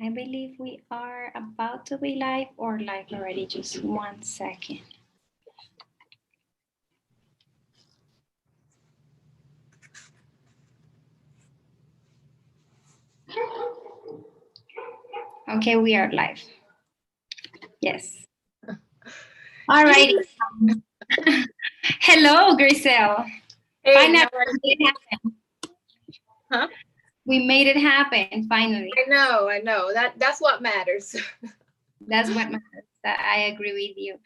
I believe we are about to be live or live already. Just 1 second. Okay, we are live. Yes. All Yay. righty. Hello, Grisel. Hey, Finally, how are we you? made it happen. Huh? We made it happen. Finally, I know. That's what matters. that's what matters. I agree with you.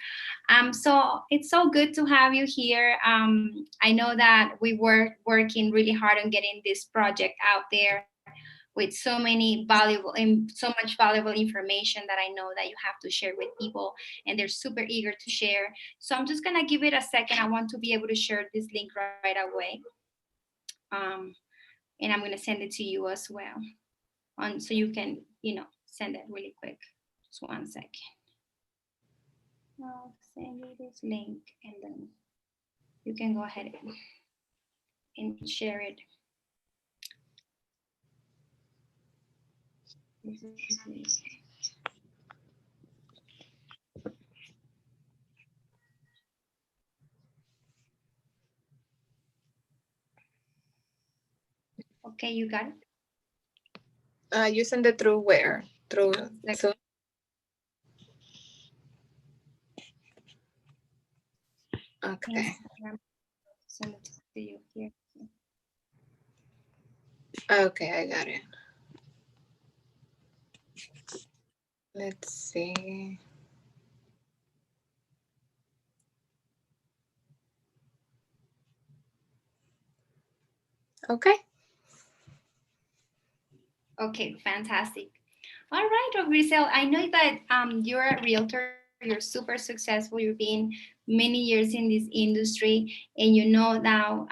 So it's so good to have you here. I know that we were working really hard on getting this project out there with so many valuable and so much valuable information that I know that you have to share with people, and they're super eager to share. So I'm just gonna give it a second. I want to be able to share this link right away, um, and I'm gonna send it to you as well, on so you can send it really quick. Just 1 second. I'll send you this link, and then you can go ahead and share it. This is the Okay, you got it. You send it through where? Through Like, so okay. yes, I'm send it to you here. Okay, I got it. Let's see. Okay. Okay, fantastic. All right, Grisel, I know that you're a realtor, you're super successful, you've been many years in this industry, and you know now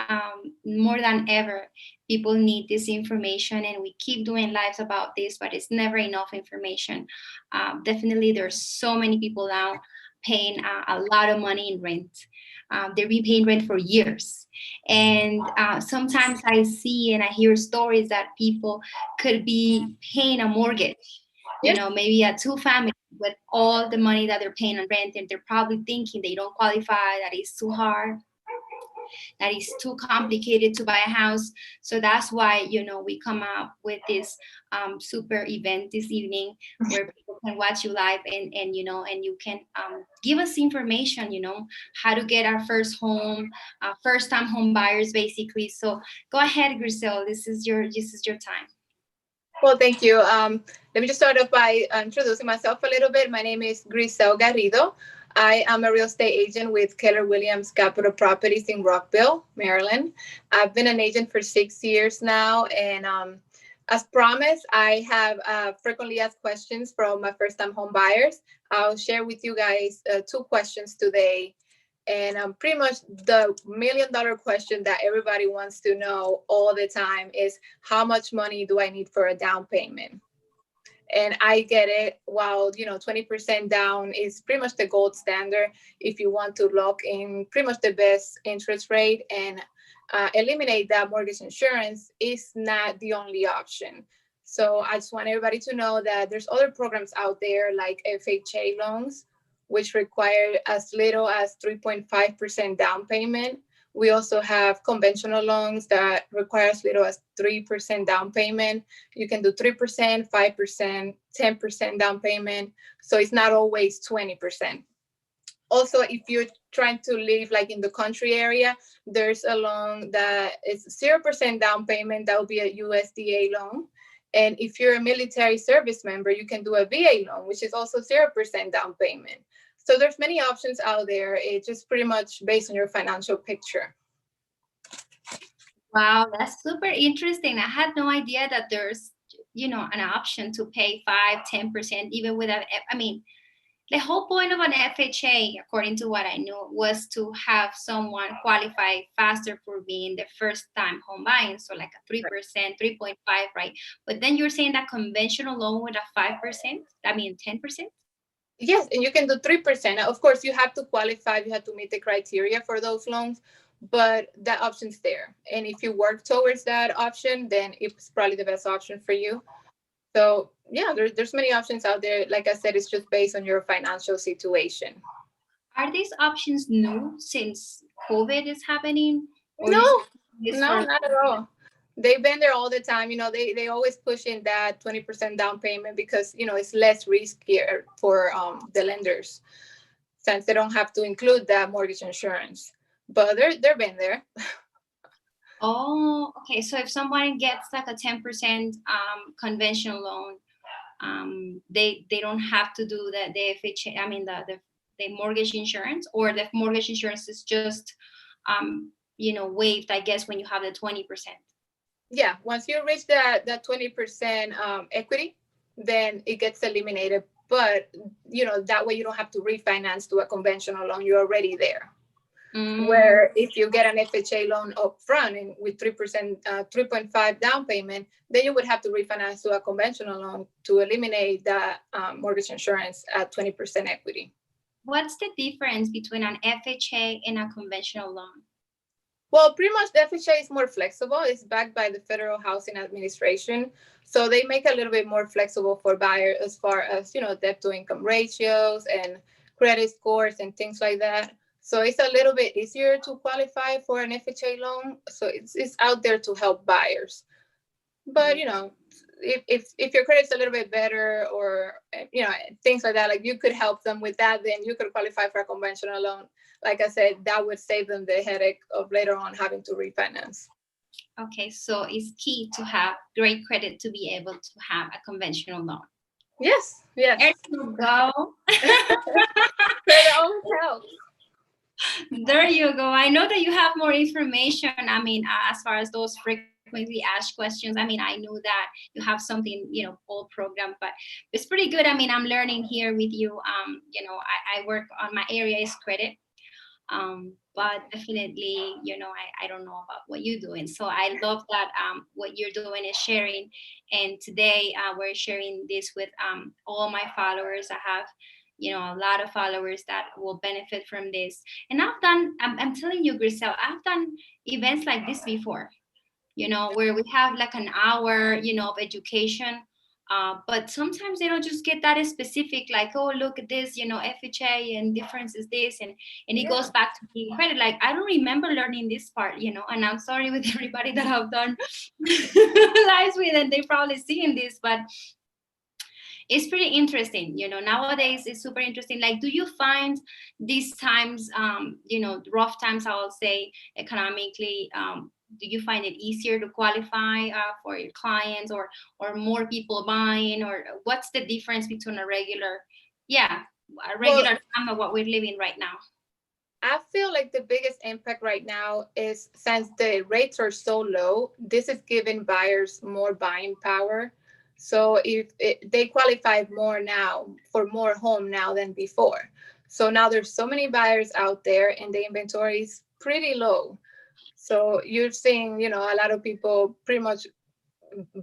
more than ever, people need this information, and we keep doing lives about this, but it's never enough information. Definitely, there's so many people now paying a lot of money in rent. They've been paying rent for years. And sometimes I see and I hear stories that people could be paying a mortgage, Yes. maybe a two family with all the money that they're paying on rent, and they're probably thinking they don't qualify, that it's too hard, that is too complicated to buy a house. So that's why, we come up with this super event this evening where people can watch you live, and you can give us information, how to get our first home, first time home buyers, basically. So go ahead, Grisel. This is your time. Well, thank you. Let me just start off by introducing myself a little bit. My name is Grisel Garrido. I am a real estate agent with Keller Williams Capital Properties in Rockville, Maryland. I've been an agent for 6 years now, and as promised, I have frequently asked questions from my first-time home buyers. I'll share with you guys two questions today, and pretty much the $1 million question that everybody wants to know all the time is how much money do I need for a down payment? And I get it. While 20% down is pretty much the gold standard if you want to lock in pretty much the best interest rate and eliminate that mortgage insurance, is not the only option. So I just want everybody to know that there's other programs out there like FHA loans, which require as little as 3.5% down payment. We also have conventional loans that require as little as 3% down payment. You can do 3%, 5%, 10% down payment. So it's not always 20%. Also, if you're trying to live like in the country area, there's a loan that is 0% down payment. That will be a USDA loan. And if you're a military service member, you can do a VA loan, which is also 0% down payment. So there's many options out there. It's just pretty much based on your financial picture. Wow, that's super interesting. I had no idea that there's, an option to pay 5, 10%, even without, I mean, the whole point of an FHA, according to what I knew, was to have someone qualify faster for being the first time home buying. So like a 3%, 3.5, right? But then you're saying that conventional loan with a 5%, I mean 10%? Yes, and you can do 3%. Of course, you have to qualify, you have to meet the criteria for those loans, but that option's there. And if you work towards that option, then it's probably the best option for you. So yeah, there's many options out there. Like I said, it's just based on your financial situation. Are these options new since COVID is happening, or No, is this no, for? not at all. They've been there all the time. They always push in that 20% down payment because it's less riskier for the lenders since they don't have to include that mortgage insurance. But they've been there. Oh, okay. So if someone gets like a 10% conventional loan, they don't have to do the FHA, I mean the mortgage insurance, or the mortgage insurance is just waived, I guess, when you have the 20%. Yeah, once you reach that 20% equity, then it gets eliminated. But that way you don't have to refinance to a conventional loan. You're already there. Mm, Where if you get an FHA loan up front and with 3%, 3.5 down payment, then you would have to refinance to a conventional loan to eliminate that mortgage insurance at 20% equity. what's the difference between an FHA and a conventional loan? Well, pretty much the FHA is more flexible. It's backed by the Federal Housing Administration. So they make it a little bit more flexible for buyers as far as, debt to income ratios and credit scores and things like that. So it's a little bit easier to qualify for an FHA loan. So it's out there to help buyers. But if your credit's a little bit better, or things like that, like you could help them with that, then you could qualify for a conventional loan. Like I said, that would save them the headache of later on having to refinance. Okay, so it's key to have great credit to be able to have a conventional loan. Yes, There yes. you go. Credit always helps. There you go. I know that you have more information. I mean, as far as those frequently asked questions, I mean, I knew that you have something, all programmed, but it's pretty good. I mean, I'm learning here with you. I work on, my area is credit. But definitely, I don't know about what you're doing. So I love that what you're doing is sharing. And today we're sharing this with all my followers. I have, a lot of followers that will benefit from this. And I'm telling you, Grisel, I've done events like this before, where we have like an hour, of education. But sometimes they don't just get that specific, like, oh, look at this, FHA and difference is this, and it goes Yeah. back to being credit. Like, I don't remember learning this part, and I'm sorry with everybody that I've done lives with, and they probably seeing this, but it's pretty interesting. Nowadays it's super interesting. Like, do you find these times, rough times, I will say, economically, do you find it easier to qualify for your clients, or more people buying, or what's the difference between yeah, a Well, regular time of what we're living right now? I feel like the biggest impact right now is since the rates are so low, this is giving buyers more buying power. So they qualify more now for more home now than before. So now there's so many buyers out there and the inventory is pretty low. So you're seeing, a lot of people pretty much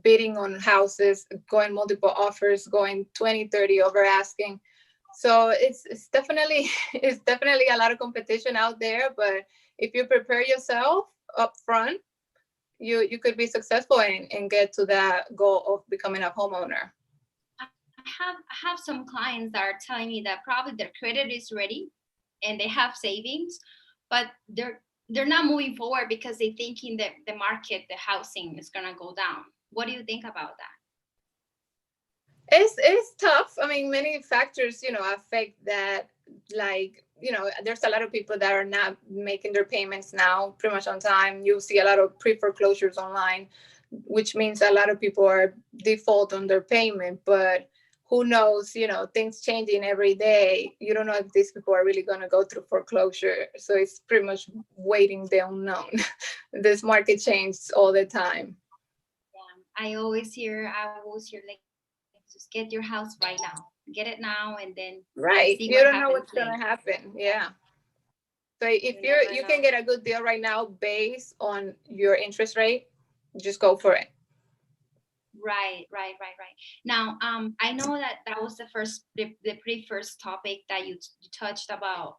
bidding on houses, going multiple offers, going 20, 30 over asking. So it's definitely it's definitely a lot of competition out there, but if you prepare yourself up front, you could be successful and get to that goal of becoming a homeowner. I have some clients that are telling me that probably their credit is ready and they have savings, but they're not moving forward because they thinking that the market, the housing is gonna go down. What do you think about that? It's tough. I mean, many factors, affect that. Like, there's a lot of people that are not making their payments now pretty much on time. You see a lot of pre-foreclosures online, which means a lot of people are default on their payment. But who knows, things changing every day. You don't know if these people are really going to go through foreclosure. So it's pretty much waiting the unknown. This market changes all the time. Yeah, I always hear like, just get your house right now, get it now, and then see Right. what You don't happens know what's later. going to happen. Yeah. So You if never you know. can get a good deal right now based on your interest rate, just go for it. Right. Now, I know that that was the pretty first topic that you touched about,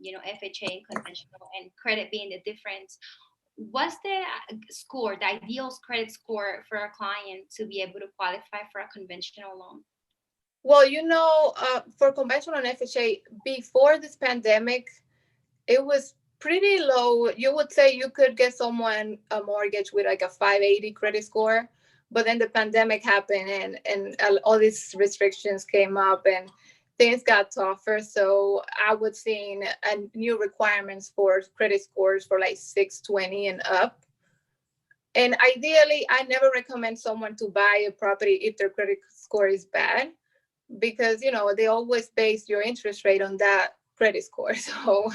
FHA and conventional and credit being the difference. what's the score, the ideal credit score for a client to be able to qualify for a conventional loan? Well, for conventional and FHA, before this pandemic, it was pretty low. You would say you could get someone a mortgage with like a 580 credit score, but then the pandemic happened, and all these restrictions came up and things got tougher. So I was seeing new requirements for credit scores for like 620 and up. And ideally, I never recommend someone to buy a property if their credit score is bad, because they always base your interest rate on that credit score. So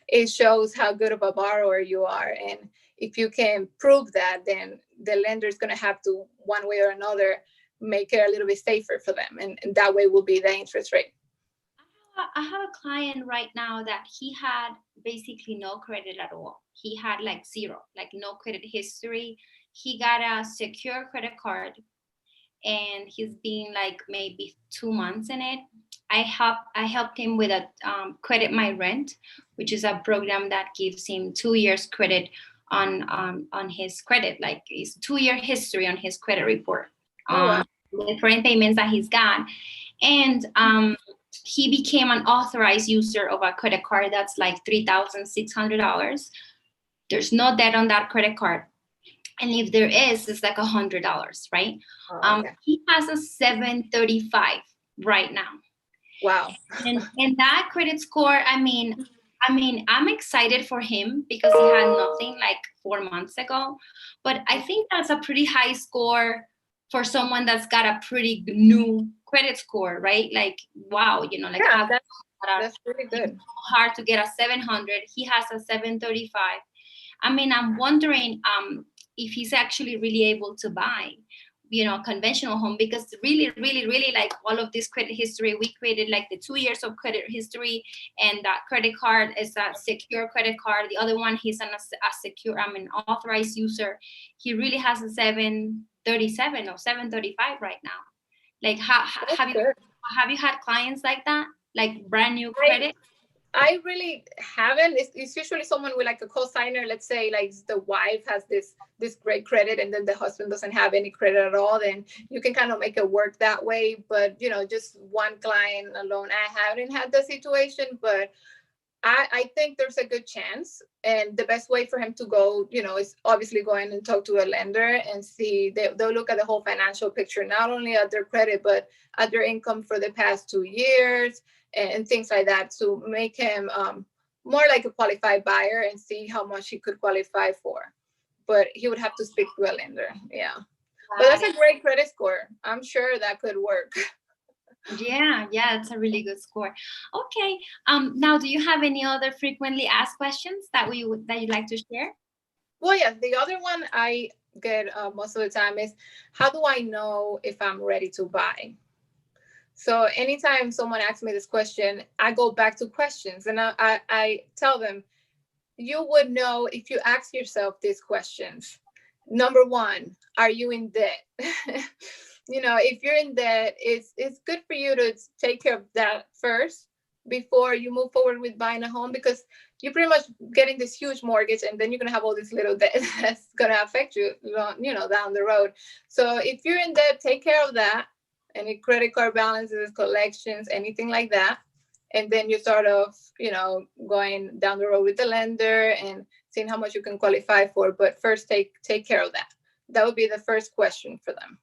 it shows how good of a borrower you are, and if you can prove that, then the lender is going to have to, one way or another, make it a little bit safer for them, and that way will be the interest rate. I have a client right now that he had basically no credit at all. He had like zero, like no credit history. He got a secure credit card and he's been like maybe 2 months in it. I helped him with a credit my rent, which is a program that gives him 2 years credit on his credit, like his 2 year history on his credit report, Oh, wow. the current payments that he's got, and he became an authorized user of a credit card that's like $3,600. There's no debt on that credit card, and if there is, it's like $100, right? Oh, okay. He has a 735 right now, Wow. and that credit score. I'm excited for him because he had nothing like 4 months ago, but I think that's a pretty high score for someone that's got a pretty new credit score, right? Like, wow, like Yeah, how that's really good. hard to get a 700. He has a 735. I'm wondering if he's actually really able to buy, conventional home, because really, really, really, like all of this credit history, we created like the 2 years of credit history, and that credit card is a secure credit card. The other one, he's a secure, authorized user. He really has a 737 or 735 right now. Like, That's good. have you had clients like that, like brand new I credit? I really haven't. It's usually someone with like a co-signer. Let's say like the wife has this great credit, and then the husband doesn't have any credit at all. Then you can kind of make it work that way. But just one client alone, I haven't had the situation. But I think there's a good chance. And the best way for him to go, is obviously going and talk to a lender and see. They'll look at the whole financial picture, not only at their credit, but at their income for the past 2 years and things like that, to make him more like a qualified buyer and see how much he could qualify for. But he would have to speak to a lender. Yeah. But Got that's it. a great credit score. I'm sure that could work. Yeah, it's a really good score. Okay. Now, do you have any other frequently asked questions that you'd like to share? Well, yeah, the other one I get most of the time is, how do I know if I'm ready to buy? So anytime someone asks me this question, I go back to questions, and I tell them, you would know if you ask yourself these questions. Number one, are you in debt? If you're in debt, it's good for you to take care of that first before you move forward with buying a home, because you're pretty much getting this huge mortgage, and then you're going to have all this little debt that's going to affect you, down the road. So if you're in debt, take care of that. Any credit card balances, collections, anything like that. And then you sort of, going down the road with the lender and seeing how much you can qualify for. But first, take care of that. That would be the first question for them.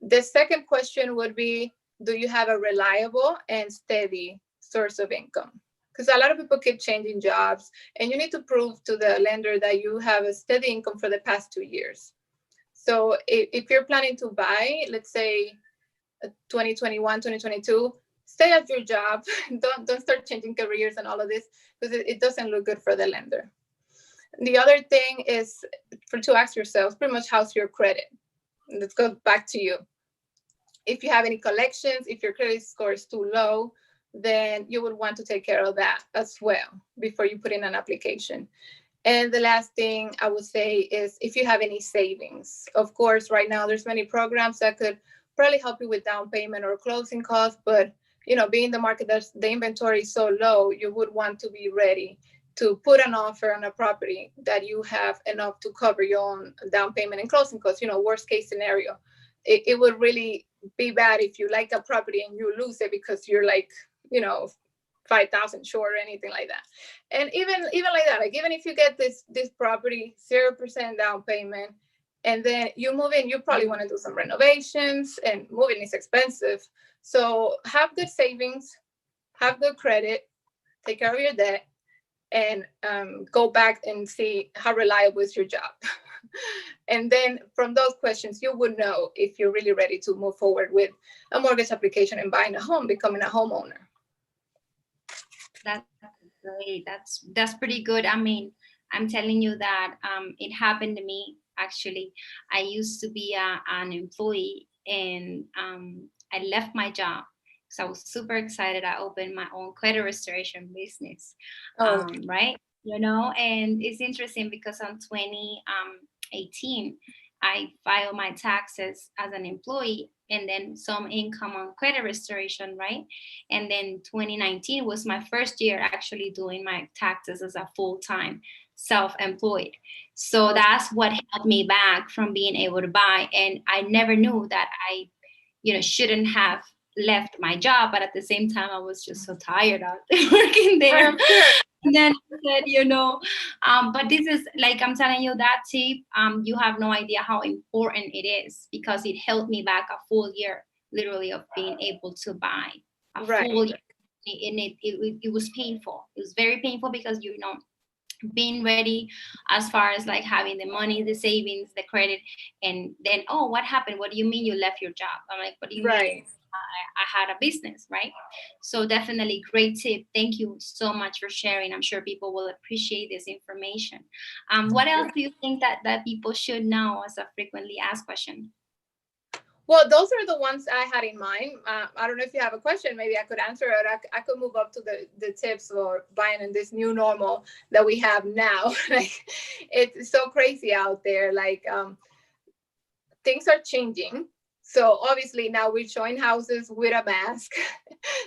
The second question would be, do you have a reliable and steady source of income? Because a lot of people keep changing jobs, and you need to prove to the lender that you have a steady income for the past 2 years. So if you're planning to buy, let's say 2021, 2022, stay at your job. Don't start changing careers and all of this, because it doesn't look good for the lender. The other thing is to ask yourself, pretty much, how's your credit? Let's go back to you. If you have any collections, if your credit score is too low, then you would want to take care of that as well before you put in an application. And the last thing I would say is, if you have any savings. Of course, right now there's many programs that could probably help you with down payment or closing costs, but being the market that the inventory is so low, you would want to be ready to put an offer on a property that you have enough to cover your own down payment and closing costs. Worst case scenario, it would really be bad if you like a property and you lose it because you're like, you know, 5,000 short or anything like that. And even like that, like even if you get this property 0% down payment, and then you move in, you probably want to do some renovations, and moving is expensive. So have good savings, have good credit, take care of your debt, and go back and see how reliable is your job. And then from those questions, you would know if you're really ready to move forward with a mortgage application and buying a home, becoming a homeowner. That's great. That's pretty good. I mean, I'm telling you that it happened to me actually. I used to be an employee, and I left my job because I was super excited. I opened my own credit restoration business, Oh, right? And it's interesting because on 2018, I filed my taxes as an employee and then some income on credit restoration, right? And then 2019 was my first year actually doing my taxes as a full-time self-employed. So oh, that's what held me back from being able to buy. And I never knew that I, shouldn't have left my job, but at the same time, I was just so tired out working there. I'm sure. And then I said, but this is like I'm telling you that tip. You have no idea how important it is because it held me back a full year, literally, of being able to buy a Right, full year. And it was painful. It was very painful because being ready as far as like having the money, the savings, the credit, and then, oh, what happened? What do you mean you left your job? I'm like, what do you mean? right. I had a business, right? So definitely great tip. Thank you so much for sharing. I'm sure people will appreciate this information. What else do you think that people should know as a frequently asked question? Well, those are the ones I had in mind. I don't know if you have a question. Maybe I could answer it. I could move up to the tips for buying in this new normal that we have now. Like, it's so crazy out there. Like, things are changing. So obviously now we're showing houses with a mask.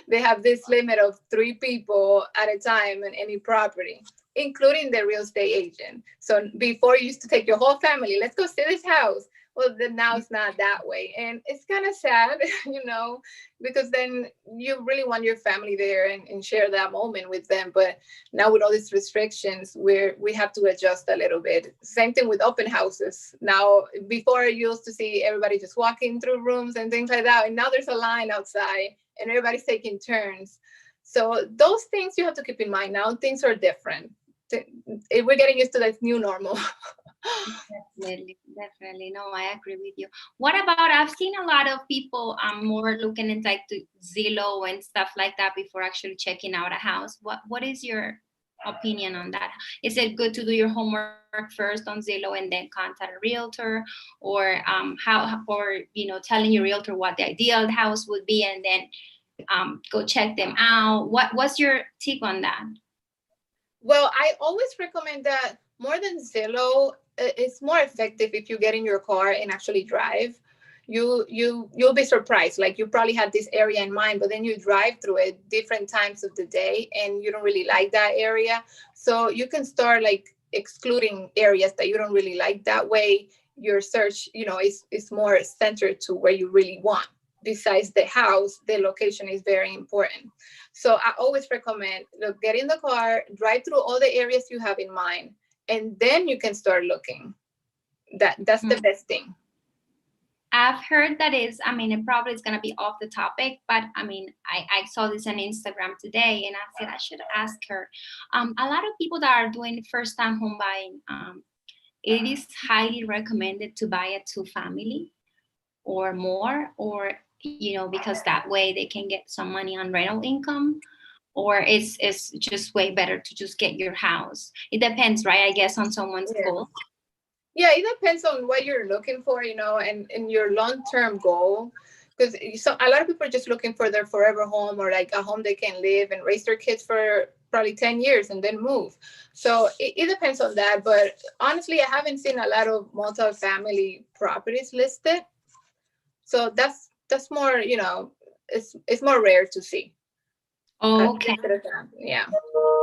They have this limit of 3 people at a time in any property, including the real estate agent. So before you used to take your whole family, let's go see this house. Well, then now it's not that way. And it's kind of sad, because then you really want your family there and share that moment with them. But now with all these restrictions, we have to adjust a little bit. Same thing with open houses. Now, before you used to see everybody just walking through rooms and things like that. And now there's a line outside and everybody's taking turns. So those things you have to keep in mind. Now things are different. We're getting used to this new normal. Definitely, definitely. No, I agree with you. What about I've seen a lot of people more looking into like to Zillow and stuff like that before actually checking out a house. What is your opinion on that? Is it good to do your homework first on Zillow and then contact a realtor, or telling your realtor what the ideal house would be and then go check them out? What's your take on that? Well, I always recommend that more than Zillow, it's more effective if you get in your car and actually drive. You'll be surprised. Like, you probably had this area in mind, but then you drive through it different times of the day and you don't really like that area. So you can start like excluding areas that you don't really like. That way your search, is more centered to where you really want. Besides the house, the location is very important. So I always recommend, look, get in the car, drive through all the areas you have in mind, and then you can start looking. That's the best thing. I've heard that I mean, it probably is going to be off the topic, but I mean, I saw this on Instagram today and I said I should ask her. A lot of people that are doing first time home buying, it is highly recommended to buy a two family or more, or, because that way they can get some money on rental income, or it's just way better to just get your house. It depends, right? I guess on someone's Yeah. goal. Yeah, it depends on what you're looking for, and your long-term goal. Because a lot of people are just looking for their forever home, or like a home they can live and raise their kids for probably 10 years and then move. So it depends on that. But honestly, I haven't seen a lot of multi-family properties listed. So that's more, it's more rare to see. Oh, okay. Yeah.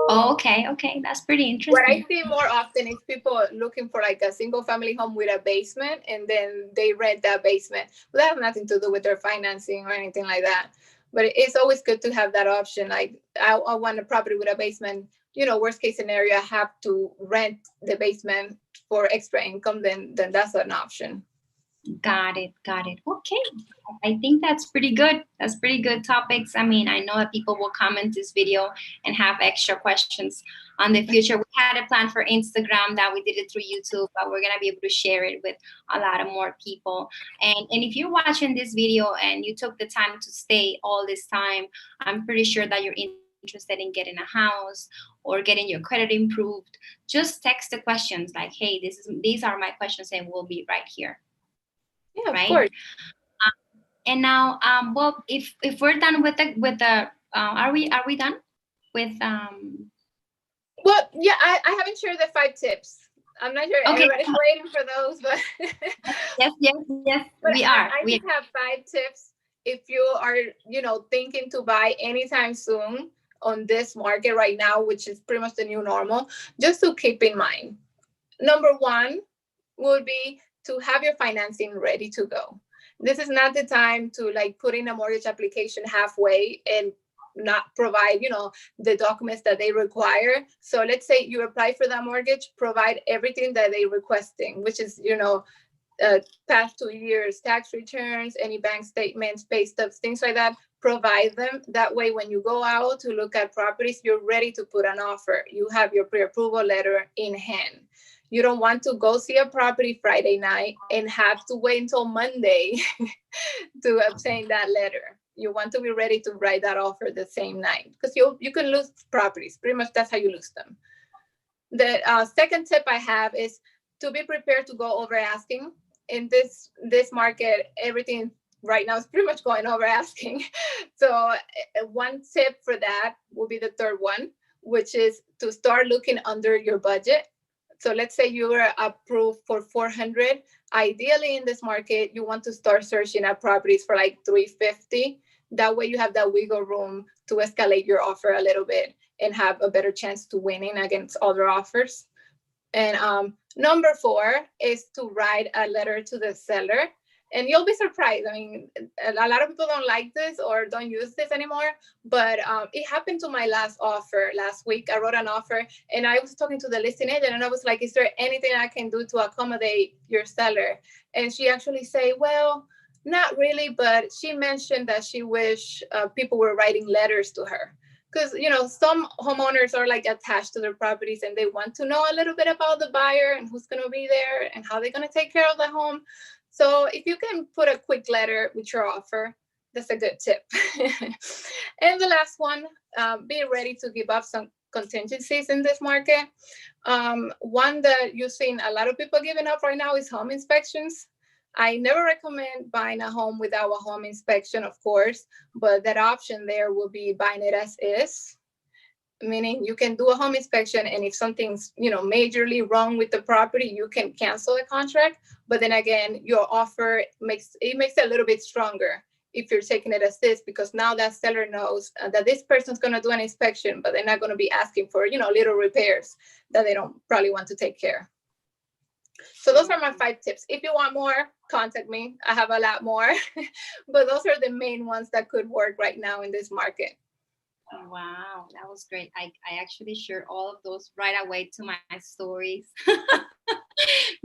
Oh, okay. Okay. That's pretty What I interesting. see more often is people looking for like a single family home with a basement and then they rent that basement. But that has nothing to do with their financing or anything like that. But it's always good to have that option. Like I want a property with a basement, worst case scenario, I have to rent the basement for extra income, then that's an option. Got it. Got it. Okay. I think that's pretty good. That's pretty good topics. I mean, I know that people will comment this video and have extra questions on the future. We had a plan for Instagram that we did it through YouTube, but we're gonna be able to share it with a lot of more people. And if you're watching this video and you took the time to stay all this time, I'm pretty sure that you're interested in getting a house or getting your credit improved. Just text the questions like, hey, these are my questions, and we'll be right here. Yeah, of Right. course. And now, well, if we're done with the, are we done with? Well, yeah, I haven't shared the 5 tips. I'm not sure Okay. everybody's waiting for those, but Yes, yes, yes. but We are. I just have 5 tips if you are, thinking to buy anytime soon on this market right now, which is pretty much the new normal, just to keep in mind. Number one would be to have your financing ready to go. This is not the time to like put in a mortgage application halfway and not provide, the documents that they require. So let's say you apply for that mortgage, provide everything that they requesting, which is, past 2 years, tax returns, any bank statements, pay stubs, things like that. Provide them. That way, when you go out to look at properties, you're ready to put an offer. You have your pre-approval letter in hand. You don't want to go see a property Friday night and have to wait until Monday to obtain that letter. You want to be ready to write that offer the same night because you can lose properties. Pretty much that's how you lose them. The second tip I have is to be prepared to go over asking. In this market, everything right now is pretty much going over asking. So one tip for that will be the third one, which is to start looking under your budget. So let's say you were approved for 400. Ideally, in this market, you want to start searching at properties for like 350. That way, you have that wiggle room to escalate your offer a little bit and have a better chance to winning against other offers. And number 4 is to write a letter to the seller. And you'll be surprised. I mean, a lot of people don't like this or don't use this anymore. But it happened to my last offer last week. I wrote an offer and I was talking to the listing agent and I was like, is there anything I can do to accommodate your seller? And she actually said, well, not really, but she mentioned that she wished people were writing letters to her because some homeowners are like attached to their properties and they want to know a little bit about the buyer and who's going to be there and how they're going to take care of the home. So if you can put a quick letter with your offer, that's a good tip. And the last one, be ready to give up some contingencies in this market. One that you've seen a lot of people giving up right now is home inspections. I never recommend buying a home without a home inspection, of course, but that option there will be buying it as is, meaning you can do a home inspection and if something's majorly wrong with the property, you can cancel the contract. But then again, your offer makes it a little bit stronger if you're taking it as this, because now that seller knows that this person's going to do an inspection, but they're not going to be asking for little repairs that they don't probably want to take care. So those are my 5 tips. If you want more, contact me. I have a lot more, but those are the main ones that could work right now in this market. Wow, that was great. I actually shared all of those right away to my stories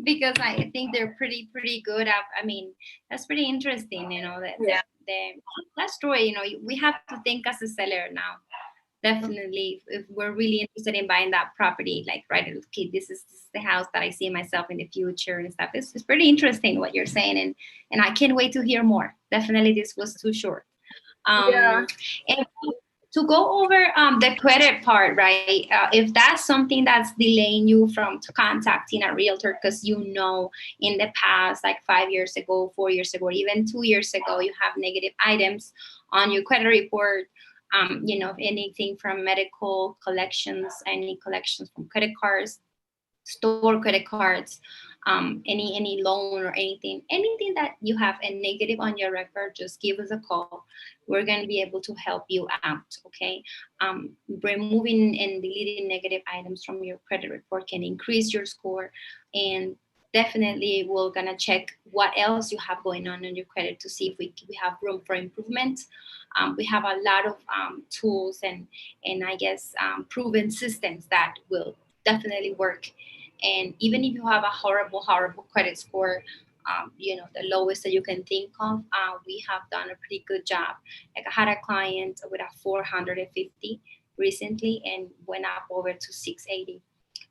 because I think they're pretty good. I mean, that's pretty interesting. Yeah. That story. We have to think as a seller now. Definitely, if we're really interested in buying that property, like, right, okay, this is the house that I see myself in the future and stuff. It's pretty interesting what you're saying, and I can't wait to hear more. Definitely, this was too short. Yeah. And to go over the credit part, right? If that's something that's delaying you from contacting a realtor because in the past, like 5 years ago, 4 years ago, or even 2 years ago, you have negative items on your credit report. Anything from medical collections, any collections from credit cards, store credit cards. any loan or anything that you have a negative on your record, just give us a call. We're going to be able to help you out. Okay. Removing and deleting negative items from your credit report can increase your score, and definitely we're going to check what else you have going on in your credit to see if we have room for improvement. We have a lot of tools and I guess proven systems that will definitely work. And even if you have a horrible credit score, the lowest that you can think of, we have done a pretty good job. Like I had a client with a 450 recently and went up over to 680.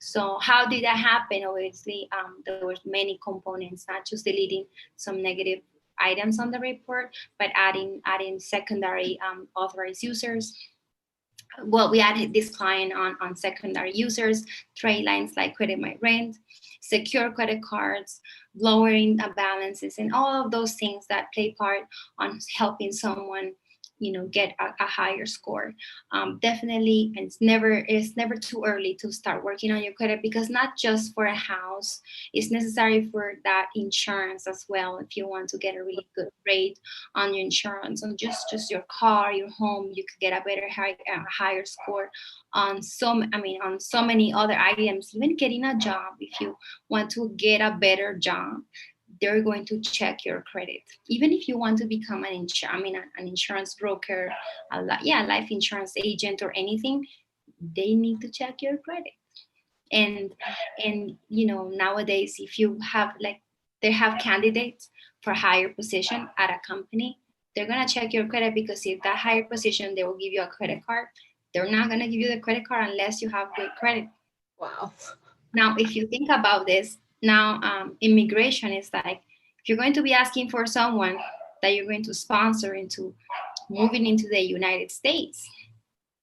So how did that happen? Obviously, there was many components, not just deleting some negative items on the report, but adding secondary authorized users. Well, we added this client on secondary users, trade lines like credit my rent, secure credit cards, lowering the balances, and all of those things that play part on helping someone, get a higher score. Definitely, it's never too early to start working on your credit, because not just for a house, it's necessary for that insurance as well. If you want to get a really good rate on your insurance, on just your car, your home, you could get a higher score on on so many other items. Even getting a job, if you want to get a better job, they're going to check your credit. Even if you want to become an insurance broker, life insurance agent or anything, they need to check your credit. And nowadays, if you have like they have candidates for higher position at a company, they're gonna check your credit, because if that higher position, they will give you a credit card. They're not gonna give you the credit card unless you have good credit. Wow. Now, if you think about this, now immigration is like, if you're going to be asking for someone that you're going to sponsor into moving into the United States,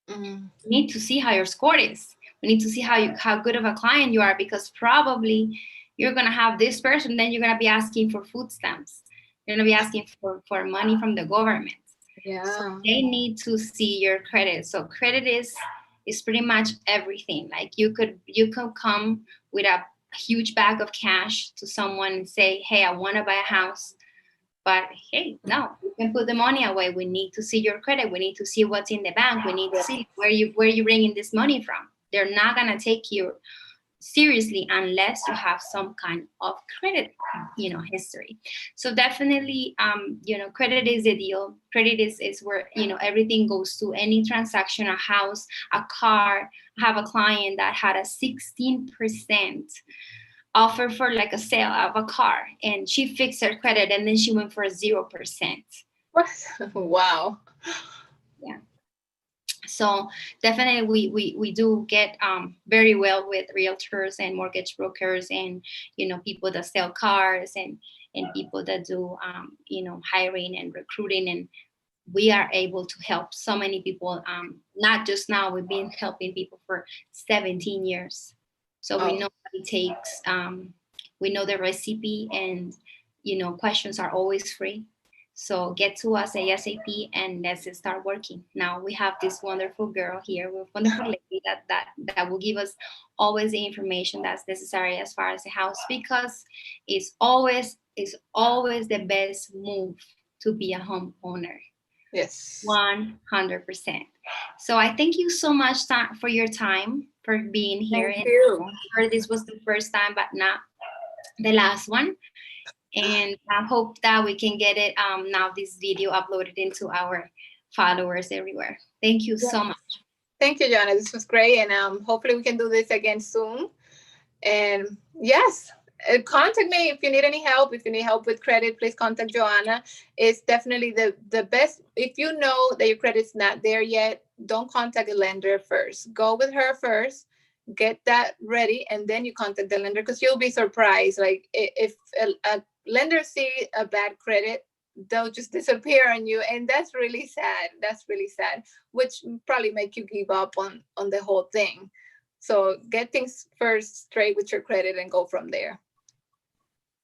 Mm. we need to see how your score is. We need to see how good of a client you are, because probably you're gonna have this person, then you're gonna be asking for food stamps. You're gonna be asking for money from the government. So Yeah. they need to see your credit. So credit is pretty much everything. Like you could come with a huge bag of cash to someone and say, "Hey, I want to buy a house." But hey, no, you can put the money away. We need to see your credit. We need to see what's in the bank. We need to see where you bringing this money from. They're not gonna take you seriously unless you have some kind of credit, history. So definitely, credit is the deal. Credit is where everything goes to. Any transaction, a house, a car. I have a client that had a 16% offer for like a sale of a car, and she fixed her credit, and then she went for a 0%. What? Wow. Yeah. So definitely we do get very well with realtors and mortgage brokers, and people that sell cars, and people that do hiring and recruiting. And we are able to help so many people, not just now. We've been helping people for 17 years, so we Oh, know what it takes. We know the recipe, and questions are always free. So get to us ASAP, and let's start working. Now we have this wonderful girl here, with wonderful lady that will give us always the information that's necessary as far as the house, because it's always the best move to be a homeowner. yes. 100%. So I thank you so much for your time, for being here. Thank And you. I'm sure this was the first time, but not the last one. And I hope that we can get it now, this video uploaded into our followers everywhere. Thank you Yeah. so much. Thank you, Joanna. This was great, and hopefully we can do this again soon. And yes, contact me if you need any help. If you need help with credit, please contact Joanna. It's definitely the best. If you know that your credit's not there yet, don't contact the lender first. Go with her first, get that ready, and then you contact the lender, because you'll be surprised. Like if a lender see a bad credit, they'll just disappear on you, and that's really sad. That's really sad, which probably make you give up on the whole thing. So get things first straight with your credit and go from there.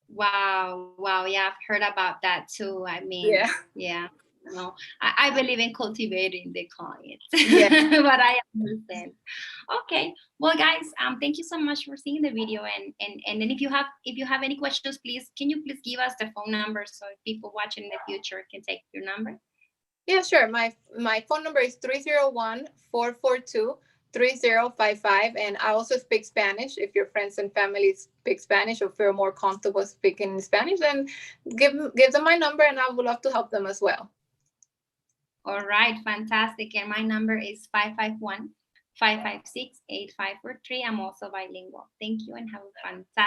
Wow. Wow. Yeah, I've heard about that too. I mean, Yeah. yeah. No, I believe in cultivating the clients, Yeah. but I understand. Okay, well, guys, thank you so much for seeing the video, and then if you have any questions, please can you please give us the phone number so if people watching in the future can take your number. Yeah, sure. My phone number is 301-442-3055, and I also speak Spanish. If your friends and family speak Spanish or feel more comfortable speaking Spanish, then give them my number, and I would love to help them as well. All right, fantastic. And my number is 551 556 8543. I'm also bilingual. Thank you and have a fantastic